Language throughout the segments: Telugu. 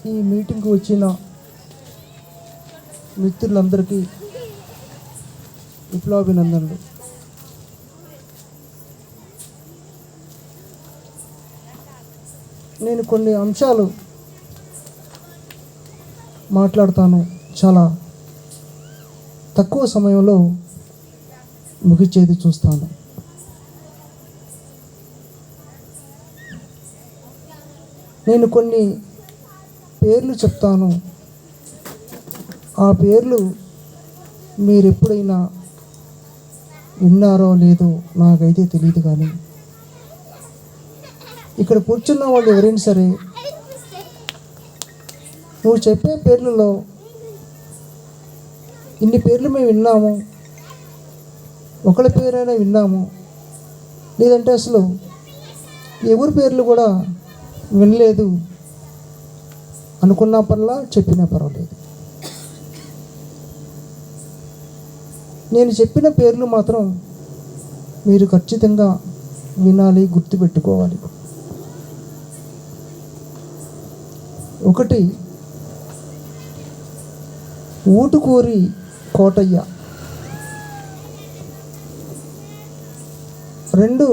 ఈ మీటింగ్కి వచ్చిన మిత్రులందరికీ విప్లవాభినందనలు. నేను కొన్ని అంశాలు మాట్లాడతాను, చాలా తక్కువ సమయంలో ముగిచేది చూస్తాను. నేను కొన్ని పేర్లు చెప్తాను, ఆ పేర్లు మీరు ఎప్పుడైనా విన్నారో లేదో నాకైతే తెలియదు, కానీ ఇక్కడ కూర్చున్న వాళ్ళు ఎవరైనా సరే నువ్వు చెప్పే పేర్లలో ఇన్ని పేర్లు మేము విన్నాము, ఒకళ్ళ పేరైనా విన్నాము, లేదంటే అసలు ఎవరి పేర్లు కూడా వినలేదు అనుకున్నప్పల్లా చెప్పినా పర్వాలేదు. నేను చెప్పిన పేర్లు మాత్రం మీరు ఖచ్చితంగా వినాలి, గుర్తుపెట్టుకోవాలి. ఒకటి, ఊటుకూరి కోటయ్య. 2,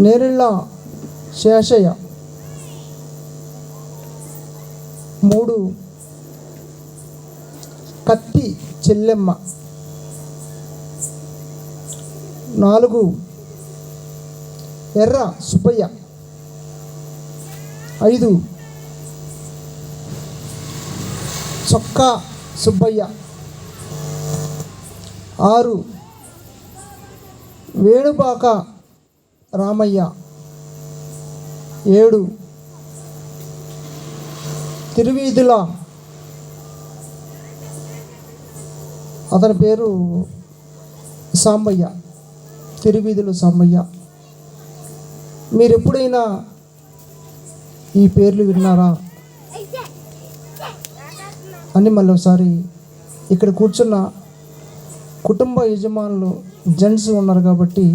నేరెళ్ళ శేషయ్య. 3, కత్తి చెల్లెమ్మ. 4, ఎర్ర సుబ్బయ్య. 5, చొక్కా సుబ్బయ్య. 6, వేణుబాక రామయ్య. 7, తిరువీధుల, అతని పేరు సాంబయ్య, తిరువీధుల సాంబయ్య. మీరు ఎప్పుడైనా ఈ పేర్లు విన్నారా అని మళ్ళీ ఒకసారి ఇక్కడ కూర్చున్న కుటుంబ యజమానులు జెంట్స్ ఉన్నారు కాబట్టి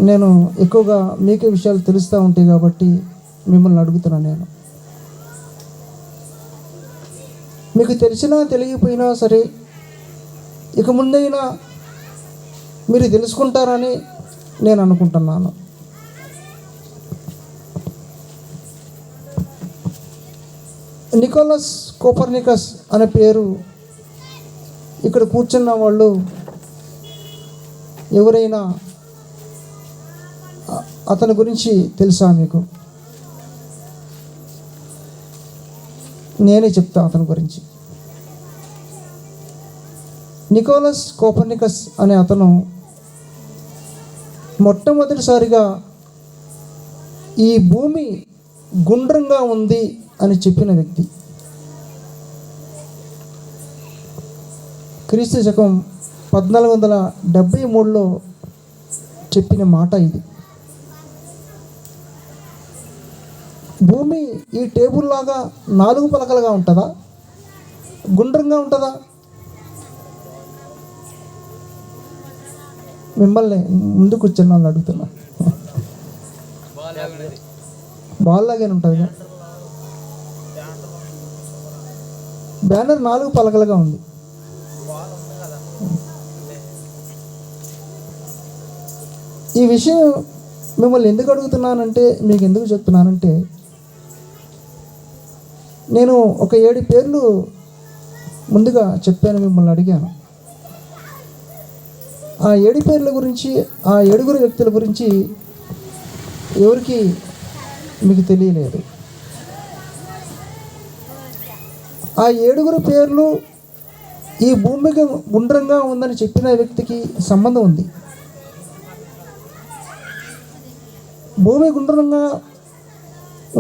నేను ఎక్కువగా మీకే విషయాలు తెలుస్తూ ఉంటాయి కాబట్టి మిమ్మల్ని అడుగుతున్నాను. నేను మీకు తెలిసినా తెలియకపోయినా సరే ఇక ముందైనా మీరు తెలుసుకుంటారని నేను అనుకుంటున్నాను. నికోలస్ కోపర్నికస్ అనే పేరు ఇక్కడ కూర్చున్న వాళ్ళు ఎవరైనా అతని గురించి తెలుసా మీకు? నేనే చెప్తా అతని గురించి. నికోలస్ కోపర్నికస్ అనే అతను మొట్టమొదటిసారిగా ఈ భూమి గుండ్రంగా ఉంది అని చెప్పిన వ్యక్తి. క్రీస్తు శకం 1473లో చెప్పిన మాట ఇది. భూమి ఈ టేబుల్ లాగా 4 పలకలుగా ఉంటుందా, గుండ్రంగా ఉంటుందా? మిమ్మల్ని ముందు కూర్చున్న వాళ్ళు అడుగుతున్నా. బాల్ లాగానే ఉంటుంది. బ్యానర్ 4 పలకలుగా ఉంది. ఈ విషయం మిమ్మల్ని ఎందుకు అడుగుతున్నానంటే, మీకు ఎందుకు చెప్తున్నానంటే, నేను ఒక 7 పేర్లు ముందుగా చెప్పాను, మిమ్మల్ని అడిగాను. ఆ 7 పేర్ల గురించి, ఆ 7 వ్యక్తుల గురించి ఎవరికి మీకు తెలియలేదు. ఆ 7 పేర్లు ఈ భూమికి గుండ్రంగా ఉందని చెప్పిన వ్యక్తికి సంబంధం ఉంది. భూమి గుండ్రంగా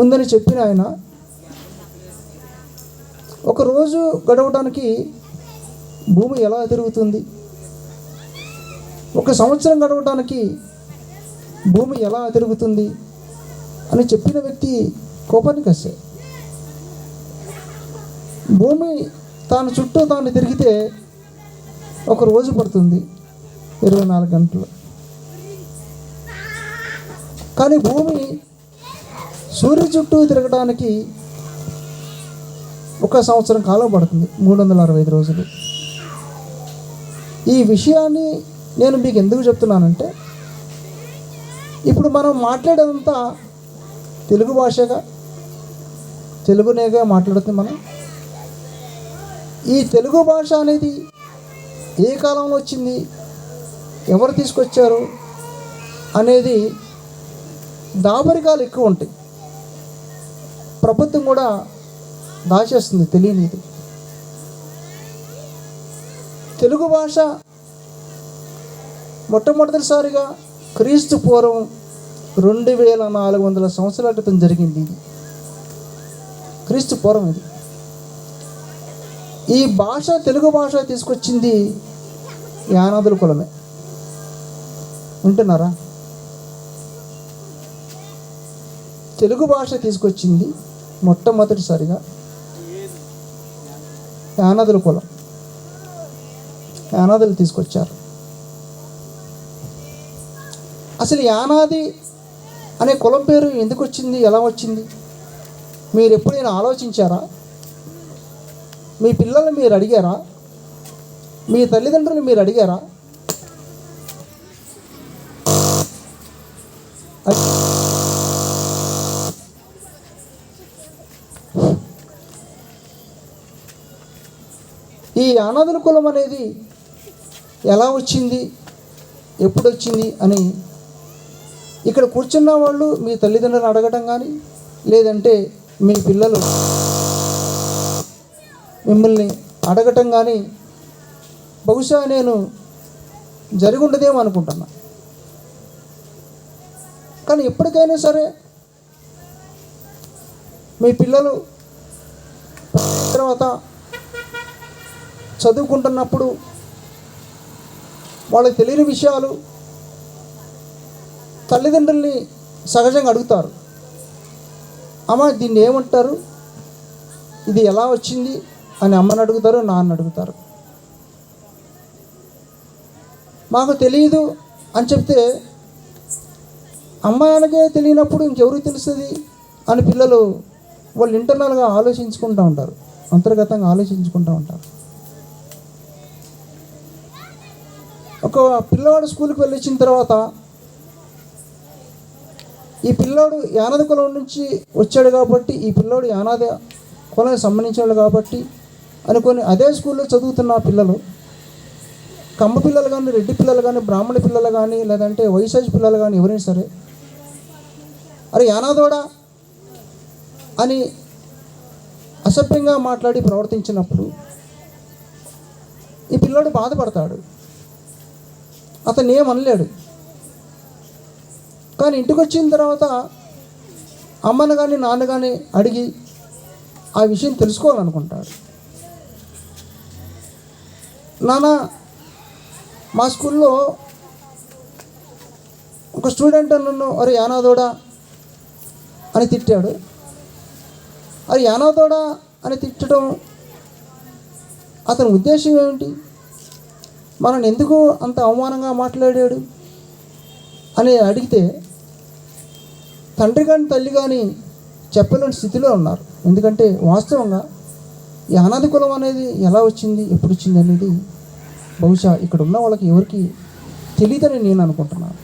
ఉందని చెప్పిన ఆయన ఒకరోజు గడవడానికి భూమి ఎలా తిరుగుతుంది, ఒక సంవత్సరం గడవడానికి భూమి ఎలా తిరుగుతుంది అని చెప్పిన వ్యక్తి కోపర్నికస్. భూమి తాను చుట్టూ తాను తిరిగితే ఒక రోజు పడుతుంది, 24 గంటలు. కానీ భూమి సూర్యుడి చుట్టూ తిరగడానికి 1 సంవత్సరం కాలం పడుతుంది, 365 రోజులు. ఈ విషయాన్ని నేను మీకు ఎందుకు చెప్తున్నానంటే, ఇప్పుడు మనం మాట్లాడేదంతా తెలుగు భాషగా, తెలుగునేగా మాట్లాడుతుంది మనం. ఈ తెలుగు భాష అనేది ఏ కాలంలో వచ్చింది, ఎవరు తీసుకొచ్చారు అనేది దాపరికాలు ఎక్కువ ఉంటాయి. ప్రభుత్వం కూడా దాచేస్తుంది, తెలియనిది. తెలుగు భాష మొట్టమొదటిసారిగా క్రీస్తు పూర్వం 2400 సంవత్సరాల క్రితం జరిగింది. ఇది క్రీస్తు పూర్వం. ఇది ఈ భాష, తెలుగు భాష తీసుకొచ్చింది యానాదుల కులమే. వింటున్నారా? తెలుగు భాష తీసుకొచ్చింది మొట్టమొదటిసారిగా యానాదుల కులం. యానాదులు తీసుకొచ్చారు. అసలు యానాది అనే కులం పేరు ఎందుకు వచ్చింది, ఎలా వచ్చింది? మీరు ఎప్పుడైనా ఆలోచించారా? మీ పిల్లల్ని మీరు అడిగారా? మీ తల్లిదండ్రులు మీరు అడిగారా? ఈ యానాదుల కులం అనేది ఎలా వచ్చింది, ఎప్పుడు వచ్చింది అని ఇక్కడ కూర్చున్న వాళ్ళు మీ తల్లిదండ్రులను అడగటం కానీ, లేదంటే మీ పిల్లలు మిమ్మల్ని అడగటం కానీ బహుశా నేను జరిగి ఉండదేమో అనుకుంటున్నా. కానీ ఎప్పటికైనా సరే మీ పిల్లలు తర్వాత చదువుకుంటున్నప్పుడు వాళ్ళకి తెలియని విషయాలు తల్లిదండ్రుల్ని సహజంగా అడుగుతారు. అమ్మ దీన్ని ఏమంటారు, ఇది ఎలా వచ్చింది అని అమ్మని అడుగుతారు, నాన్న అడుగుతారు. మాకు తెలియదు అని చెప్తే, అమ్మ నాన్నకే తెలియనప్పుడు ఇంకెవరికి తెలుస్తుంది అని పిల్లలు వాళ్ళు ఇంటర్నల్గా ఆలోచించుకుంటూ ఉంటారు, అంతర్గతంగా ఆలోచించుకుంటూ ఉంటారు. ఒక పిల్లవాడు స్కూల్కి వెళ్ళి వచ్చిన తర్వాత, ఈ పిల్లోడు యానాది కులం నుంచి వచ్చాడు కాబట్టి, ఈ పిల్లోడు యానాది కులానికి సంబంధించిన కాబట్టి అనుకొని అదే స్కూల్లో చదువుతున్న పిల్లలు, కమ్మ పిల్లలు కానీ, రెడ్డి పిల్లలు కానీ, బ్రాహ్మణ పిల్లలు కానీ, లేదంటే వైశాఖ పిల్లలు కానీ, ఎవరైనా సరే అరే యానాదోడా అని అసభ్యంగా మాట్లాడి ప్రవర్తించినప్పుడు ఈ పిల్లోడు బాధపడతాడు. అతను ఏమనలేడు. కానీ ఇంటికి వచ్చిన తర్వాత అమ్మను కానీ నాన్న కానీ అడిగి ఆ విషయం తెలుసుకోవాలనుకుంటాడు. నాన్న, మా స్కూల్లో ఒక స్టూడెంట్ నన్ను అరే యానాదోడా అని తిట్టాడు. అది యానాదోడా అని తిట్టడం అతని ఉద్దేశం ఏమిటి, మనల్ని ఎందుకు అంత అవమానంగా మాట్లాడాడు అని అడిగితే తండ్రి కానీ తల్లి కానీ చెప్పలేని స్థితిలో ఉన్నారు. ఎందుకంటే వాస్తవంగా ఈ అనాది కులం అనేది ఎలా వచ్చింది, ఎప్పుడు వచ్చింది అనేది బహుశా ఇక్కడ ఉన్న వాళ్ళకి ఎవరికి తెలియదని నేను అనుకుంటున్నాను.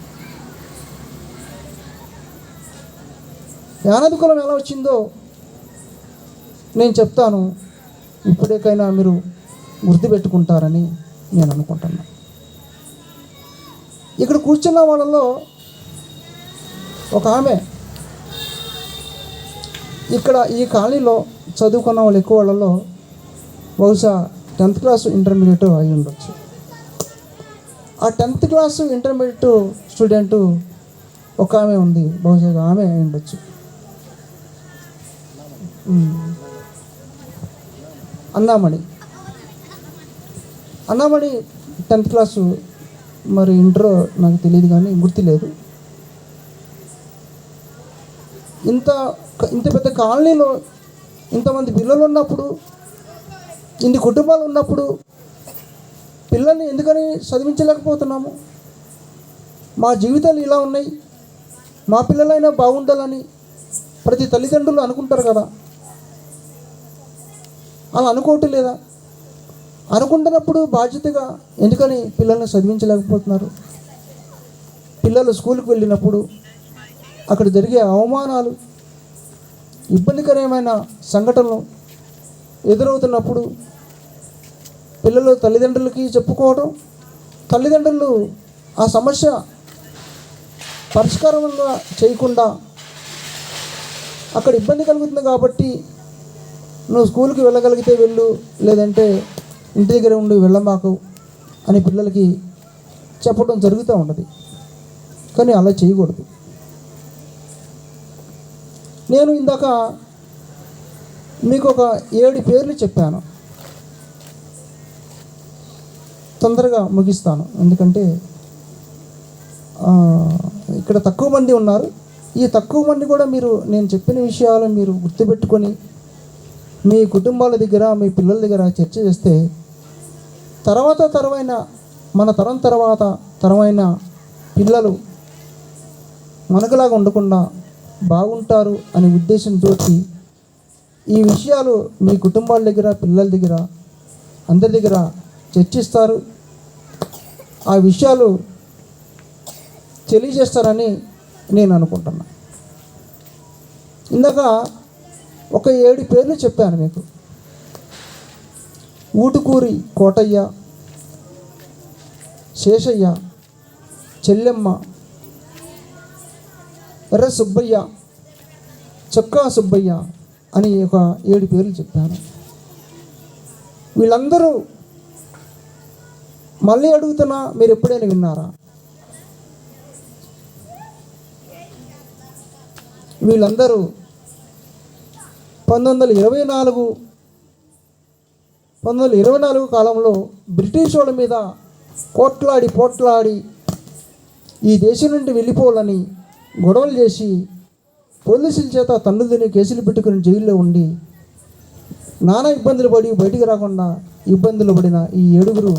యానాది కులం ఎలా వచ్చిందో నేను చెప్తాను, ఇప్పటికైనా మీరు గుర్తుపెట్టుకుంటారని నేను అనుకుంటున్నాను. ఇక్కడ కూర్చున్న వాళ్ళలో ఒక ఆమె ఇక్కడ ఈ కాలనీలో చదువుకున్న వాళ్ళు ఎక్కువ వాళ్ళలో బహుశా 10th క్లాసు ఇంటర్మీడియట్ అయి ఉండొచ్చు. ఆ 10th క్లాసు ఇంటర్మీడియట్ స్టూడెంటు ఒక ఆమె ఉంది, బహుశా ఆమె అయి ఉండొచ్చు. అన్నామణి 10th క్లాసు, మరి ఇంటర్ నాకు తెలియదు కానీ గుర్తులేదు. ఇంత పెద్ద కాలనీలో ఇంతమంది పిల్లలు ఉన్నప్పుడు, ఇన్ని కుటుంబాలు ఉన్నప్పుడు పిల్లల్ని ఎందుకని చదివించలేకపోతున్నాము? మా జీవితాలు ఇలా ఉన్నాయి, మా పిల్లలైనా బాగుండాలని ప్రతి తల్లిదండ్రులు అనుకుంటారు కదా, అలా అనుకోవటం లేదా? అనుకుంటున్నప్పుడు బాధ్యతగా ఎందుకని పిల్లల్ని చదివించలేకపోతున్నారు? పిల్లలు స్కూల్కి వెళ్ళినప్పుడు అక్కడ జరిగే అవమానాలు, ఇబ్బందికరమైన సంఘటనలు ఎదురవుతున్నప్పుడు పిల్లలు తల్లిదండ్రులకి చెప్పుకోవడం, తల్లిదండ్రులు ఆ సమస్య పరిష్కారంగా చేయకుండా అక్కడ ఇబ్బంది కలుగుతుంది కాబట్టి నువ్వు స్కూల్కి వెళ్ళగలిగితే వెళ్ళు, లేదంటే ఇంటి దగ్గర ఉండి వెళ్ళమాకు అని పిల్లలకి చెప్పడం జరుగుతూ ఉన్నది. కానీ అలా చేయకూడదు. నేను ఇందాక మీకు ఒక 7 పేర్లు చెప్పాను. తొందరగా ముగిస్తాను, ఎందుకంటే ఇక్కడ తక్కువ మంది ఉన్నారు. ఈ తక్కువ మంది కూడా మీరు నేను చెప్పిన విషయాలు మీరు గుర్తుపెట్టుకొని మీ కుటుంబాల దగ్గర, మీ పిల్లల దగ్గర చర్చ చేస్తే మన తరమైన పిల్లలు మనకులాగా ఉండకుండా బాగుంటారు అనే ఉద్దేశంతో ఈ విషయాలు మీ కుటుంబాల దగ్గర, పిల్లల దగ్గర, అందరి దగ్గర చర్చిస్తారు. ఆ విషయాలు తెలియజేస్తారని నేను అనుకుంటున్నా. ఇందాక ఒక 7 పేర్లు చెప్పాను మీకు. ఊటుకూరి కోటయ్య, శేషయ్య, చెల్లెమ్మ, ఎర్ర సుబ్బయ్య, చొక్కా సుబ్బయ్య అని ఒక 7 పేర్లు చెప్పాను. వీళ్ళందరూ మళ్ళీ అడుగుతున్నా, మీరు ఎప్పుడైనా విన్నారా? వీళ్ళందరూ 1924 కాలంలో బ్రిటిష్ వాళ్ళ మీద పోట్లాడి ఈ దేశం నుండి వెళ్ళిపోవాలని గొడవలు చేసి పోలీసుల చేత తన్నులని కేసులు పెట్టుకుని జైల్లో ఉండి నానా ఇబ్బందులు పడి బయటికి రాకుండా ఇబ్బందులు పడిన ఈ 7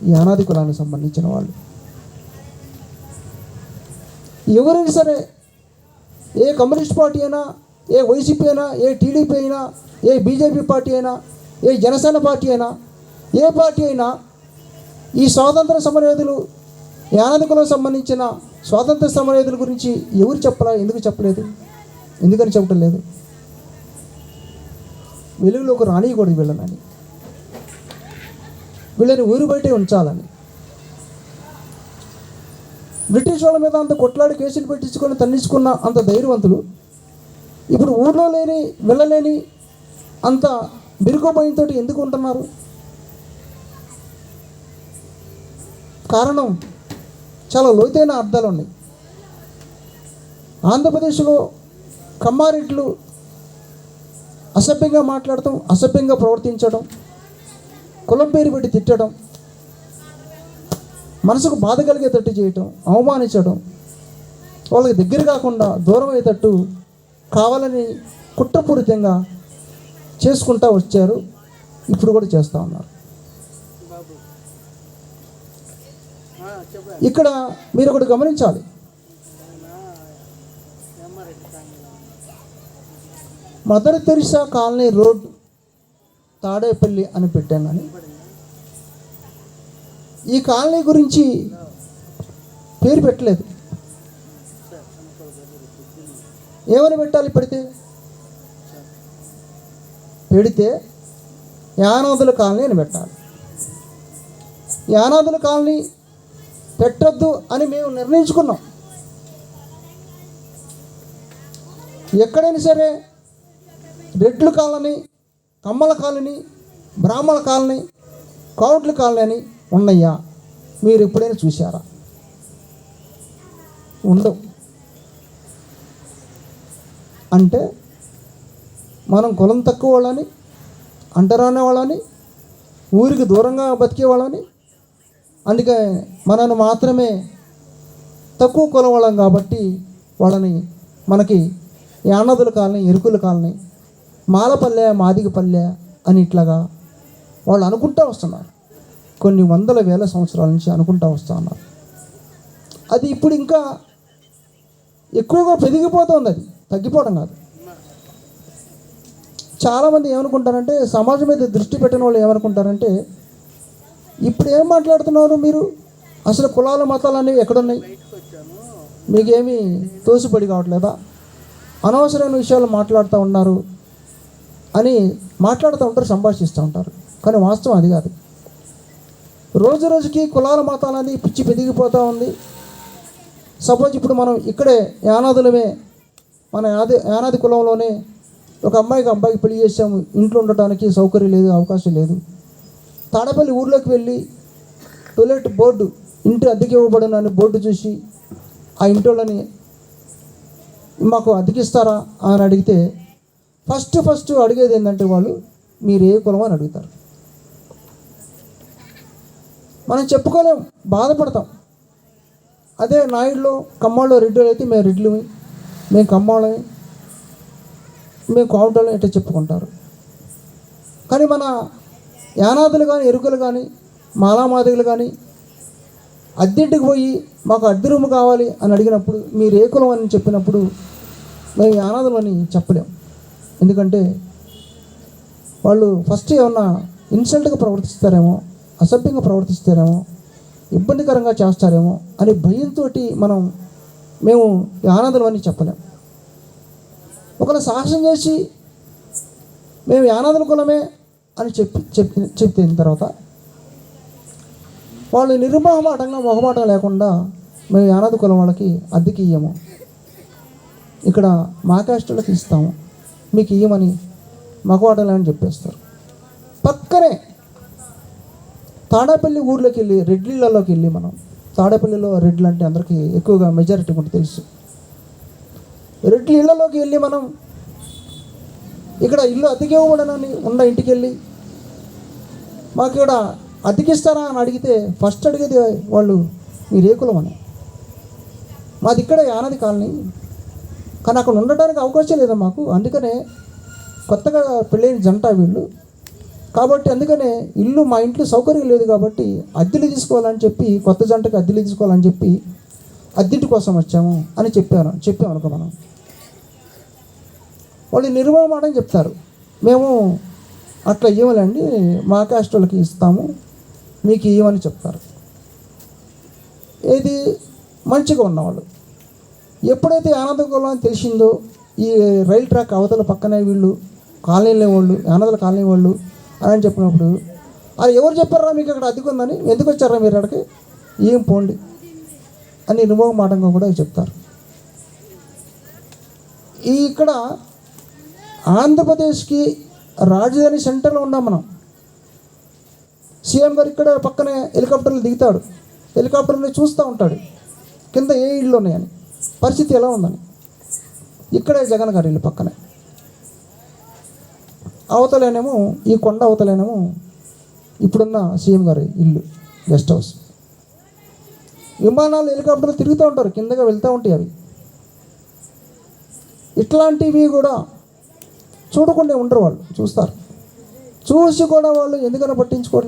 ఈ అనాది కులానికి సంబంధించిన వాళ్ళు. ఎవరైనా సరే, ఏ కమ్యూనిస్ట్ పార్టీ అయినా, ఏ వైసీపీ అయినా, ఏ టీడీపీ అయినా, ఏ బీజేపీ పార్టీ అయినా, ఏ జనసేన పార్టీ అయినా, ఏ పార్టీ అయినా ఈ స్వాతంత్ర సమరయోధులు, యానాది కులానికి సంబంధించిన స్వాతంత్ర సమరయోధుల గురించి ఎవరు చెప్పరా? ఎందుకు చెప్పలేదు? ఎందుకని చెప్పడం లేదు? వెలుగులోకి రానియకూడదు వీళ్ళని ఊరు బయటే ఉంచాలని. బ్రిటిష్ వాళ్ళ మీద అంత కొట్లాడి కేసులు పెట్టించుకొని తన్నించుకున్న అంత ధైర్యవంతులు ఇప్పుడు ఊర్లో వెళ్ళలేని అంత బిరుకోబోయంతో ఎందుకు ఉంటున్నారు? కారణం చాలా లోతైన అర్థాలు ఉన్నాయి. ఆంధ్రప్రదేశ్లో కమ్మారెడ్లు అసభ్యంగా మాట్లాడటం, అసభ్యంగా ప్రవర్తించడం, కులం పేరు పెట్టి తిట్టడం, మనసుకు బాధ కలిగేటట్టు చేయటం, అవమానించడం, వాళ్ళకి దగ్గర కాకుండా దూరం అయ్యేటట్టు కావాలని కుట్రపూరితంగా చేసుకుంటూ వచ్చారు. ఇప్పుడు కూడా చేస్తూ ఉన్నారు. ఇక్కడ మీరు ఒకటి గమనించాలి. Mother Teresa colony road Tadepalli అని పెట్టాను. కానీ ఈ కాలనీ గురించి పేరు పెట్టలేదు. ఏమని పెట్టాలి? పెడితే యానాదుల కాలనీ అని పెట్టాలి. యానాదుల కాలనీ పెట్టొద్దు అని మేము నిర్ణయించుకున్నాం. ఎక్కడైనా సరే రెడ్లు కాలనీ, కమ్మల కాలనీ, బ్రాహ్మణ కాలనీ, కౌంట్ల కాలనీ అని ఉన్నాయా? మీరు ఎప్పుడైనా చూసారా? ఉండవు. అంటే మనం కులం తక్కువ వాళ్ళని, అంటరానే వాళ్ళని, ఊరికి దూరంగా బతికే వాళ్ళని, అందుకే మనను మాత్రమే తక్కువ కులం వాళ్ళం కాబట్టి వాళ్ళని మనకి యానాదుల కాలనీ, ఎరుకుల కాలనీ, మాలపల్లె, మాదిగపల్లె అని ఇట్లాగా వాళ్ళు అనుకుంటూ వస్తున్నారు. కొన్ని వందల వేల సంవత్సరాల నుంచి అనుకుంటూ వస్తూ ఉన్నారు. అది ఇప్పుడు ఇంకా ఎక్కువగా పెరిగిపోతుంది. అది తగ్గిపోవడం కాదు. చాలామంది ఏమనుకుంటారంటే, సమాజం మీద దృష్టి పెట్టిన వాళ్ళు ఏమనుకుంటారంటే, ఇప్పుడు ఏం మాట్లాడుతున్నారు మీరు, అసలు కులాల మతాలు అనేవి ఎక్కడున్నాయి, మీకేమీ తోసిపడి కావట్లేదా, అనవసరమైన విషయాలు మాట్లాడుతూ ఉన్నారు అని మాట్లాడుతూ ఉంటారు, సంభాషిస్తూ ఉంటారు. కానీ వాస్తవం అది కాదు. రోజు రోజుకి కులాల మతాలు అనేది పిచ్చి పెరిగిపోతూ ఉంది. సపోజ్ ఇప్పుడు మనం ఇక్కడే యానాదులమే, మన యానాది కులంలోనే ఒక అబ్బాయికి పెళ్లి చేసాము, ఇంట్లో ఉండటానికి సౌకర్యం లేదు, అవకాశం లేదు. తాడపల్లి ఊర్లోకి వెళ్ళి టోయిలెట్ బోర్డు, ఇంటి అద్దెకి ఇవ్వబడిన అని బోర్డు చూసి ఆ ఇంటోళ్ళని మాకు అద్దెకిస్తారా అని అడిగితే ఫస్ట్ అడిగేది ఏంటంటే, వాళ్ళు మీరు ఏ కులం అని అడుగుతారు. మనం చెప్పుకోలేం, బాధపడతాం. అదే నాయుడులో, కమ్మాళ్ళు, రెడ్డిలో అయితే మేము రెడ్లమి, మేము కమ్మాళ్ళమి, మేము కోమటోళ్ళం ఇట్లా చెప్పుకుంటారు. కానీ మన యానాదులు కానీ, ఎరుకలు కానీ, మాలామాదిగలు కానీ అద్దెంటికి పోయి మాకు అద్దె రూమ్ కావాలి అని అడిగినప్పుడు మీరు ఏ కులం అని చెప్పినప్పుడు మేము యానాదులు అని చెప్పలేం. ఎందుకంటే వాళ్ళు ఫస్ట్ ఏమన్నా ఇన్సల్ట్గా ప్రవర్తిస్తారేమో, అసభ్యంగా ప్రవర్తిస్తారేమో, ఇబ్బందికరంగా చేస్తారేమో అని భయంతో మేము యానాదులు అని చెప్పలేం. ఒకవేళ సాహసం చేసి మేము యానాదుల కులమే అని చెప్పిన తర్వాత వాళ్ళు మొహమాటం లేకుండా మేము యానాది కులం వాళ్ళకి అద్దెకి ఇయ్యము, ఇక్కడ మా క్యాస్టులకి ఇస్తాము, మీకు ఇయ్యమని మగవాటలని చెప్పేస్తారు. పక్కనే తాడేపల్లి ఊర్లోకి వెళ్ళి, రెడ్లిళ్ళలోకి వెళ్ళి, మనం తాడేపల్లిలో రెడ్లు అంటే అందరికీ ఎక్కువగా మెజారిటీ కూడా తెలుసు. రెడ్లు ఇళ్లలోకి వెళ్ళి మనం ఇక్కడ ఇల్లు అద్దెకి ఇవ్వబడనని ఉన్న ఇంటికి వెళ్ళి మాకు ఇక్కడ అద్దెకిస్తారా అని అడిగితే ఫస్ట్ అడిగేది వాళ్ళు మీరు ఏ కులం అని. మాది ఇక్కడ యానాది కాలనీ, కానీ అక్కడ ఉండడానికి అవకాశం లేదా మాకు, అందుకనే కొత్తగా పెళ్ళైన జంట వీళ్ళు, కాబట్టి అందుకనే ఇల్లు మా ఇంట్లో సౌకర్యం లేదు కాబట్టి అద్దెలు తీసుకోవాలని చెప్పి, కొత్త జంటకి అద్దెలు తీసుకోవాలని చెప్పి అద్దెంటి కోసం వచ్చాము అని చెప్పామనుకో మనం, వాళ్ళు నిర్మమాటం చెప్తారు, మేము అట్లా ఇవ్వాలండి, మా క్యాస్ట్ వాళ్ళకి ఇస్తాము, మీకు ఇవ్వమని చెప్తారు. ఏది మంచిగా ఉన్నవాళ్ళు. ఎప్పుడైతే యానాద కులం అని తెలిసిందో, ఈ రైల్ ట్రాక్ అవతల పక్కనే వీళ్ళు కాలనీలో వాళ్ళు, యానాదుల కాలనీ వాళ్ళు అని చెప్పినప్పుడు, అది ఎవరు చెప్పారా మీకు అక్కడ అద్దెకుందని, ఎందుకు వచ్చారా మీరు అక్కడికి, ఏం పోండి అని నిర్మమాటంగా కూడా చెప్తారు. ఇక్కడ ఆంధ్రప్రదేశ్కి రాజధాని సెంటర్లో ఉన్నాం మనం. సీఎం గారు ఇక్కడ పక్కనే హెలికాప్టర్లు దిగుతాడు, హెలికాప్టర్ని చూస్తూ ఉంటాడు కింద ఏ ఇళ్ళు ఉన్నాయని, పరిస్థితి ఎలా ఉందని. ఇక్కడే జగన్ గారు ఇల్లు పక్కనే, అవతలేనేమో ఈ కొండ అవతలేనేమో ఇప్పుడున్న సీఎం గారి ఇల్లు, గెస్ట్ హౌస్. విమానాలు, హెలికాప్టర్లు తిరుగుతూ ఉంటారు, కిందగా వెళ్తూ ఉంటాయి అవి. ఇట్లాంటివి కూడా చూడకుండా ఉండరు వాళ్ళు, చూస్తారు. చూసి కూడా వాళ్ళు ఎందుకన్నా పట్టించుకోరు.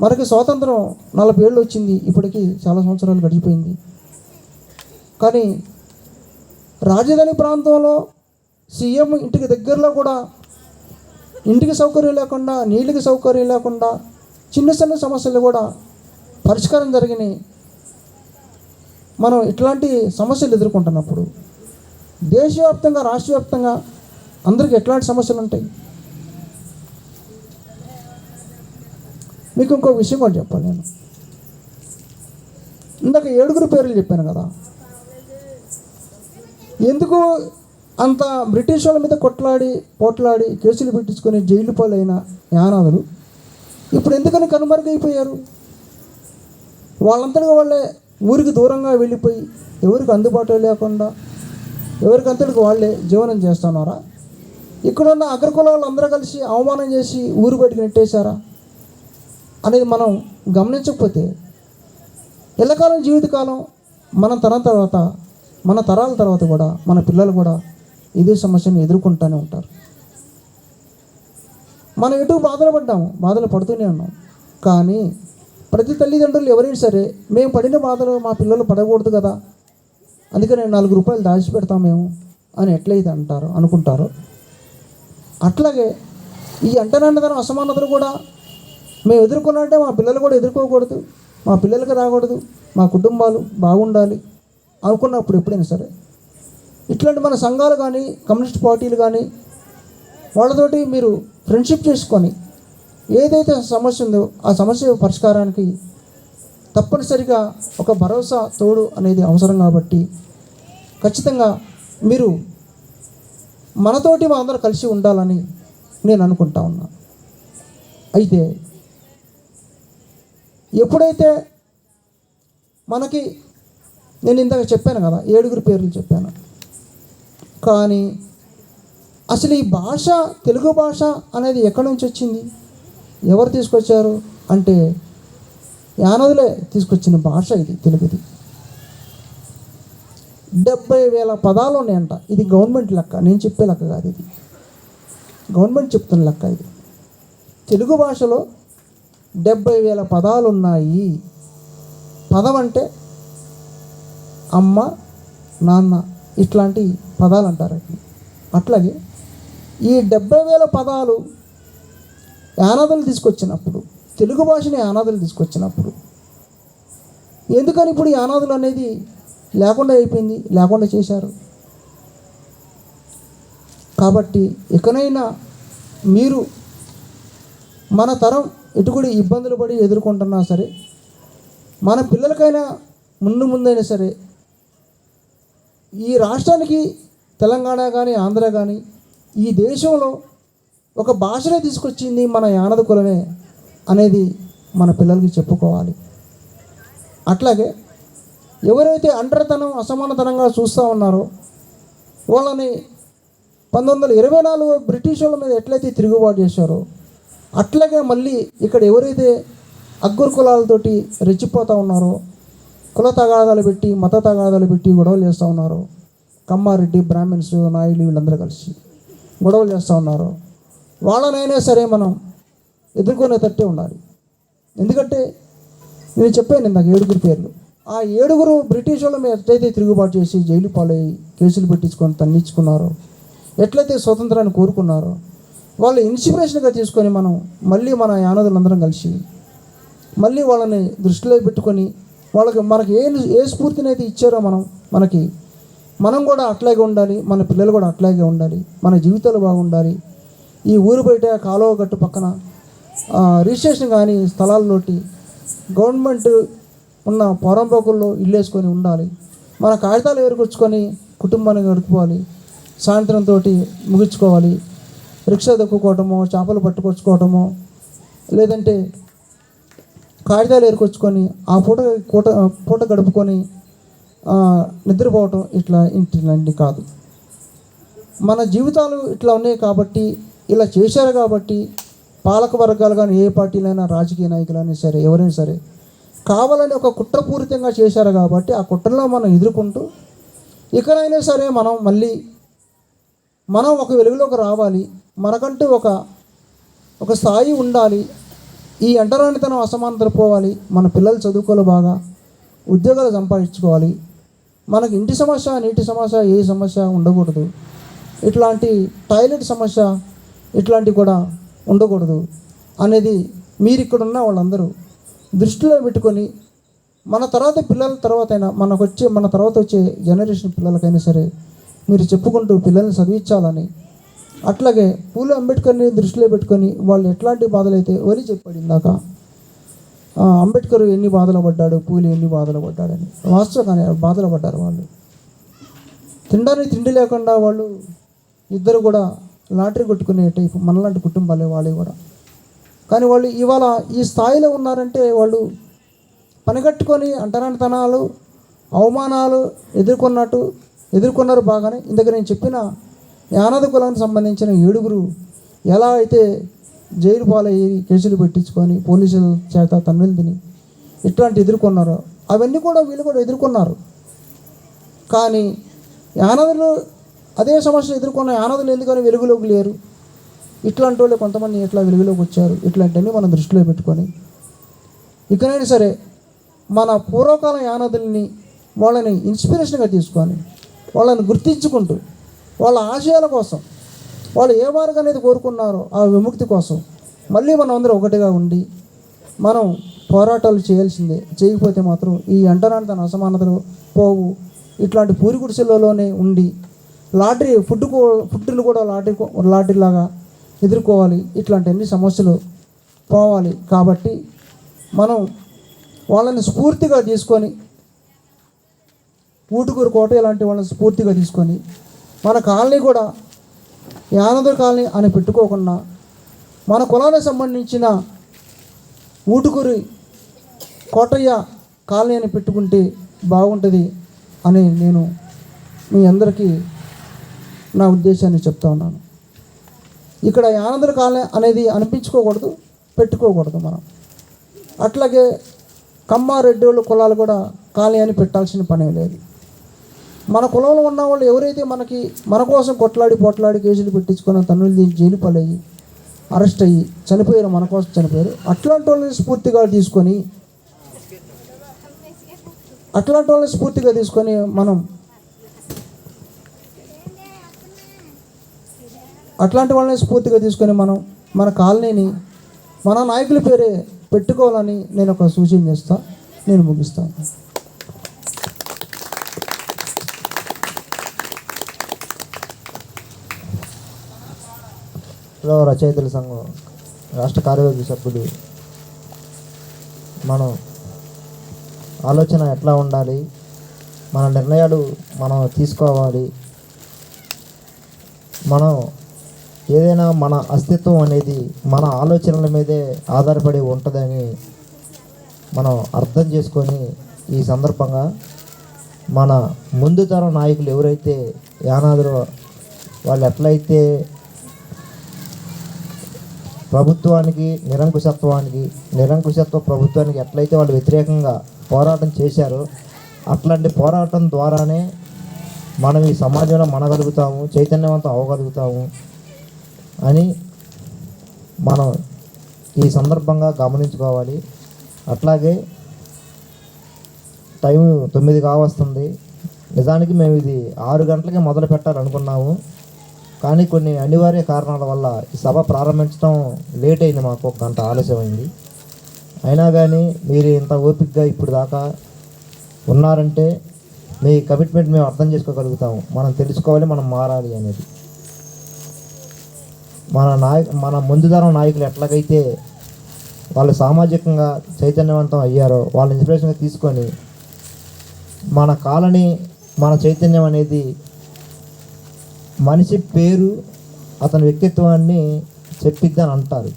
మనకి స్వాతంత్రం 40 ఏళ్ళు వచ్చింది, ఇప్పటికీ చాలా సంవత్సరాలు గడిచిపోయింది. కానీ రాజధాని ప్రాంతంలో సీఎం ఇంటికి దగ్గరలో కూడా ఇంటికి సౌకర్యం లేకుండా, నీళ్ళకి సౌకర్యం లేకుండా, చిన్న సమస్యలు కూడా పరిష్కారం జరిగినాయి. మనం ఇట్లాంటి సమస్యలు ఎదుర్కొంటున్నప్పుడు దేశవ్యాప్తంగా, రాష్ట్ర వ్యాప్తంగా అందరికీ ఎట్లాంటి సమస్యలు ఉంటాయి. మీకు ఇంకో విషయం కూడా చెప్పాలి. నేను ఇందాక 7 పేర్లు చెప్పాను కదా, ఎందుకు అంత బ్రిటిష్ వాళ్ళ మీద పోట్లాడి కేసులు పెట్టించుకొని జైలు పాలైన యానాదులు ఇప్పుడు ఎందుకని కనుమరుగైపోయారు? వాళ్ళంతటిగా వాళ్ళే ఊరికి దూరంగా వెళ్ళిపోయి, ఎవరికి అందుబాటులో లేకుండా, ఎవరికంతటికి వాళ్ళే జీవనం చేస్తున్నారా? ఇక్కడున్న అగ్రకులాలు అందరూ కలిసి అవమానం చేసి ఊరు బయటికి నెట్టేశారా అనేది మనం గమనించకపోతే, ఎల్లకాలం జీవితకాలం మన తరాల తర్వాత కూడా మన పిల్లలు కూడా ఇదే సమస్యను ఎదుర్కొంటూనే ఉంటారు. మనం ఎటు బాధలు పడుతూనే ఉన్నాం. కానీ ప్రతి తల్లిదండ్రులు ఎవరైనా సరే, మేము పడిన బాధలు మా పిల్లలు పడకూడదు కదా అందుకని ₹4 దాచిపెడతాం మేము అని ఎట్లయితే అనుకుంటారో అట్లాగే ఈ అంటరానితనం అసమానతలు కూడా మేము ఎదుర్కొన్నట్టే మా పిల్లలు కూడా ఎదుర్కోకూడదు, మా పిల్లలకి రాకూడదు, మా కుటుంబాలు బాగుండాలి అనుకున్నప్పుడు ఎప్పుడైనా సరే ఇట్లాంటి మన సంఘాలు కానీ కమ్యూనిస్ట్ పార్టీలు కానీ వాళ్ళతోటి మీరు ఫ్రెండ్షిప్ చేసుకొని ఏదైతే సమస్య ఉందో ఆ సమస్య పరిష్కారానికి తప్పనిసరిగా ఒక భరోసా తోడు అనేది అవసరం. కాబట్టి ఖచ్చితంగా మీరు మనతోటి మా అందరూ కలిసి ఉండాలని నేను అనుకుంటా ఉన్నా. అయితే ఎప్పుడైతే మనకి నేను ఇందాక చెప్పాను కదా 7 పేర్లు చెప్పాను, కానీ అసలు ఈ భాష తెలుగు భాష అనేది ఎక్కడి నుంచి వచ్చింది, ఎవరు తీసుకొచ్చారు అంటే యానదులే తీసుకొచ్చిన భాష ఇది తెలుగుది. 70,000 పదాలు ఉన్నాయంట. ఇది గవర్నమెంట్ లెక్క, నేను చెప్పే లెక్క కాదు, ఇది గవర్నమెంట్ చెప్తున్న లెక్క. ఇది తెలుగు భాషలో 70,000 పదాలు ఉన్నాయి. పదం అంటే అమ్మ, నాన్న ఇట్లాంటి పదాలు అంటారు. అట్లాగే ఈ 70,000 పదాలు యానాదులు తీసుకొచ్చినప్పుడు, తెలుగు భాషని యానాదులు తీసుకొచ్చినప్పుడు ఎందుకని ఇప్పుడు యానాదులు అనేది లేకుండా అయిపోయింది, లేకుండా చేశారు. కాబట్టి ఇకనైనా మీరు మన తరం ఎటుకుడి ఇబ్బందులు పడి ఎదుర్కొంటున్నా సరే, మన పిల్లలకైనా ముందైనా సరే ఈ రాష్ట్రానికి తెలంగాణ కానీ ఆంధ్ర కానీ ఈ దేశంలో ఒక భాషనే తీసుకొచ్చింది మన యానద కులమే అనేది మన పిల్లలకి చెప్పుకోవాలి. అట్లాగే ఎవరైతే అంటరితనం అసమానతనంగా చూస్తూ ఉన్నారో వాళ్ళని 1924 బ్రిటిష్ వాళ్ళ మీద ఎట్లయితే తిరుగుబాటు చేశారో అట్లాగే మళ్ళీ ఇక్కడ ఎవరైతే అగ్గురు కులాలతోటి రెచ్చిపోతూ ఉన్నారో, కుల తగాదాలు పెట్టి మత తగాదాలు పెట్టి గొడవలు చేస్తూ ఉన్నారో, కమ్మారెడ్డి బ్రాహ్మిన్స్ నాయులు వీళ్ళందరూ కలిసి గొడవలు చేస్తూ ఉన్నారో వాళ్ళనైనా సరే మనం ఎదుర్కొనే తట్టే ఉండాలి. ఎందుకంటే నేను చెప్పాను ఇందాక 7 పేర్లు. ఆ 7 బ్రిటిష్ వాళ్ళ మీద ఎట్లయితే తిరుగుబాటు చేసి జైలు పాలయ్యి కేసులు పెట్టించుకొని తన్నించుకున్నారో, ఎట్లయితే స్వతంత్రాన్ని కోరుకున్నారో వాళ్ళు ఇన్స్పిరేషన్గా తీసుకొని మనం మళ్ళీ మన యానదులందరం కలిసి మళ్ళీ వాళ్ళని దృష్టిలో పెట్టుకొని మనకి ఏ స్ఫూర్తిని అయితే ఇచ్చారో మనం కూడా అట్లాగే ఉండాలి, మన పిల్లలు కూడా అట్లాగే ఉండాలి, మన జీవితాలు బాగుండాలి. ఈ ఊరు బయట కాలువ గట్టు పక్కన రిజిస్ట్రేషన్ కానీ స్థలాల్లోటి గవర్నమెంట్ ఉన్న పొరంపోకుల్లో ఇల్లు వేసుకొని ఉండాలి. మన కాగితాలు ఏరుకొచ్చుకొని కుటుంబాన్ని గడుపుకోవాలి, సాయంత్రంతో ముగించుకోవాలి. రిక్షా దొక్కుకోవటమో, చేపలు పట్టుకొచ్చుకోవటమో, లేదంటే కాగితాలు ఏరుకొచ్చుకొని ఆ పూట గడుపుకొని నిద్రపోవటం ఇట్లాంటి కాదు. మన జీవితాలు ఇట్లా ఉన్నాయి కాబట్టి, ఇలా చేశారు కాబట్టి పాలక వర్గాలు కానీ ఏ పార్టీలైనా రాజకీయ నాయకులైనా సరే ఎవరైనా సరే కావాలని ఒక కుట్రపూరితంగా చేశారు కాబట్టి ఆ కుట్రలో మనం ఎదుర్కొంటూ ఇకనైనా సరే మనం ఒక వెలుగులోకి రావాలి, మనకంటూ ఒక స్థాయి ఉండాలి. ఈ అంటరానితనం అసమానతలు పోవాలి, మన పిల్లలు చదువుకోవాలి, బాగా ఉద్యోగాలు సంపాదించుకోవాలి. మనకి ఇంటి సమస్య, నీటి సమస్య, ఏ సమస్య ఉండకూడదు. ఇట్లాంటి టాయిలెట్ సమస్య ఇట్లాంటివి కూడా ఉండకూడదు అనేది మీరు ఇక్కడున్న వాళ్ళందరూ దృష్టిలో పెట్టుకొని మన తర్వాత అయినా మన తర్వాత వచ్చే జనరేషన్ పిల్లలకైనా సరే మీరు చెప్పుకుంటూ పిల్లల్ని చదివించాలని. అట్లాగే పూలే అంబేద్కర్ని దృష్టిలో పెట్టుకొని వాళ్ళు ఎట్లాంటి బాధలు అయితే చెప్పాడు ఇందాక, అంబేద్కర్ ఎన్ని బాధలు పడ్డాడు, పూలే ఎన్ని బాధలు పడ్డాడని. వాస్తవంగానే బాధలు పడ్డారు వాళ్ళు. తినడానికి తిండి లేకుండా వాళ్ళు ఇద్దరు కూడా లాటరీ కొట్టుకునే టైపు మనలాంటి కుటుంబాలే వాళ్ళే కూడా. కానీ వాళ్ళు ఇవాళ ఈ స్థాయిలో ఉన్నారంటే వాళ్ళు పనిగట్టుకొని అంటరానితనాలు అవమానాలు ఎదుర్కొన్నారు బాగానే. ఇందాక నేను చెప్పిన యానాద కులానికి సంబంధించిన 7 ఎలా అయితే జైలు పాలయ్యి కేసులు పెట్టించుకొని పోలీసుల చేత తన్నులు తిని ఇట్లాంటి ఎదుర్కొన్నారో అవన్నీ కూడా వీళ్ళు కూడా ఎదుర్కొన్నారు. కానీ యానాదులు అదే సమస్యను ఎదుర్కొన్న యానాదులు ఎందుకని వెలుగులోకి లేరు? ఇట్లాంటి వాళ్ళు కొంతమంది ఎట్లా వెలుగులోకి వచ్చారు? ఇట్లాంటివన్నీ మనం దృష్టిలో పెట్టుకొని ఇకనైనా సరే మన పూర్వకాల యానాదుల్ని వాళ్ళని ఇన్స్పిరేషన్గా తీసుకొని వాళ్ళని గుర్తించుకుంటూ వాళ్ళ ఆశయాల కోసం వాళ్ళు ఏ మార్గం అనేది కోరుకున్నారో ఆ విముక్తి కోసం మళ్ళీ మనం అందరం ఒకటిగా ఉండి మనం పోరాటాలు చేయాల్సిందే. చేయకపోతే మాత్రం ఈ అంటరాని తన అసమానతలు పోవు. ఇట్లాంటి పూరి గుడిసెలలోనే ఉండి ఫుడ్ని కూడా లాటరీలాగా ఎదుర్కోవాలి. ఇట్లాంటి అన్ని సమస్యలు పోవాలి. కాబట్టి మనం వాళ్ళని స్ఫూర్తిగా తీసుకొని ఊటుకూరు కోట ఇలాంటి వాళ్ళని స్ఫూర్తిగా తీసుకొని మన కాలనీ కూడా యానందర్ కాలనీ అని పెట్టుకోకుండా మన కులానికి సంబంధించిన ఊటుకూరి కోటయ్య కాలనీ అని పెట్టుకుంటే బాగుంటుంది అని నేను మీ అందరికీ నా ఉద్దేశాన్ని చెప్తా ఉన్నాను. ఇక్కడ యానందర్ కాలనీ అనేది అనిపించుకోకూడదు, పెట్టుకోకూడదు మనం. అట్లాగే కమ్మారెడ్డి కులాలు కూడా కాలనీ అని పెట్టాల్సిన పనే లేదు. మన కులంలో ఉన్న వాళ్ళు ఎవరైతే మన కోసం పోట్లాడి కేసులు పెట్టించుకొని తన్నులు జైలు పాలయ్యి అరెస్ట్ అయ్యి చనిపోయారు, మన కోసం చనిపోయారు. అట్లాంటి వాళ్ళని స్ఫూర్తిగా తీసుకొని మనం మన కాలనీని మన నాయకుల పేరే పెట్టుకోవాలని నేను ఒక సూచన చేస్తా. నేను ముగిస్తాను. రచయితల సంఘం రాష్ట్ర కార్యవర్గ సభ్యులు మనం ఆలోచన ఎట్లా ఉండాలి, మన నిర్ణయాలు మనం తీసుకోవాలి. మనం ఏదైనా మన అస్తిత్వం అనేది మన ఆలోచనల మీదే ఆధారపడి ఉంటుందని మనం అర్థం చేసుకొని ఈ సందర్భంగా మన ముందు తరం నాయకులు ఎవరైతే యానాదులు వాళ్ళు ఎట్లయితే నిరంకుశత్వ ప్రభుత్వానికి ఎట్లయితే వాళ్ళు వ్యతిరేకంగా పోరాటం చేశారో అట్లాంటి పోరాటం ద్వారానే మనం ఈ సమాజంలో మనగలుగుతాము, చైతన్యవంతం అవ్వగలుగుతాము అని మనం ఈ సందర్భంగా గమనించుకోవాలి. అట్లాగే టైం 9 కావస్తుంది. నిజానికి మేము ఇది 6 గంటలకే మొదలు పెట్టాలనుకున్నాము. కానీ కొన్ని అనివార్య కారణాల వల్ల ఈ సభ ప్రారంభించడం లేట్ అయింది, మాకు 1 గంట ఆలస్యమైంది. అయినా కానీ మీరు ఇంత ఓపికగా ఇప్పుడు దాకా ఉన్నారంటే మీ కమిట్మెంట్ మేము అర్థం చేసుకోగలుగుతాము. మనం తెలుసుకోవాలి, మనం మారాలి అనేది. మన ముందు తరం నాయకులు ఎట్లాగైతే వాళ్ళు సామాజికంగా చైతన్యవంతం అయ్యారో వాళ్ళ ఇన్స్పిరేషన్గా తీసుకొని మన కాలనీ మన చైతన్యం అనేది మనిషి పేరు అతని వ్యక్తిత్వాన్ని చెప్పిద్దని అంటారు.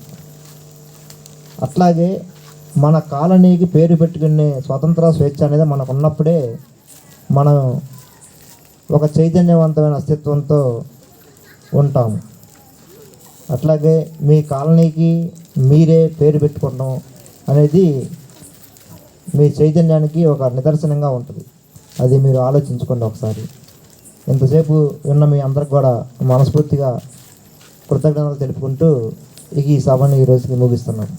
అట్లాగే మన కాలనీకి పేరు పెట్టుకునే స్వతంత్ర స్వేచ్ఛ అనేది మనకు ఉన్నప్పుడే మనం ఒక చైతన్యవంతమైన అస్తిత్వంతో ఉంటాము. అట్లాగే మీ కాలనీకి మీరే పేరు పెట్టుకోవడం అనేది మీ చైతన్యానికి ఒక నిదర్శనంగా ఉంటుంది. అది మీరు ఆలోచించుకోండి ఒకసారి. ఇంతసేపు ఉన్న మీ అందరికి కూడా మనస్ఫూర్తిగా కృతజ్ఞతలు తెలుపుకుంటూ ఈ సభను ఈ రోజుకి ముగిస్తున్నాం.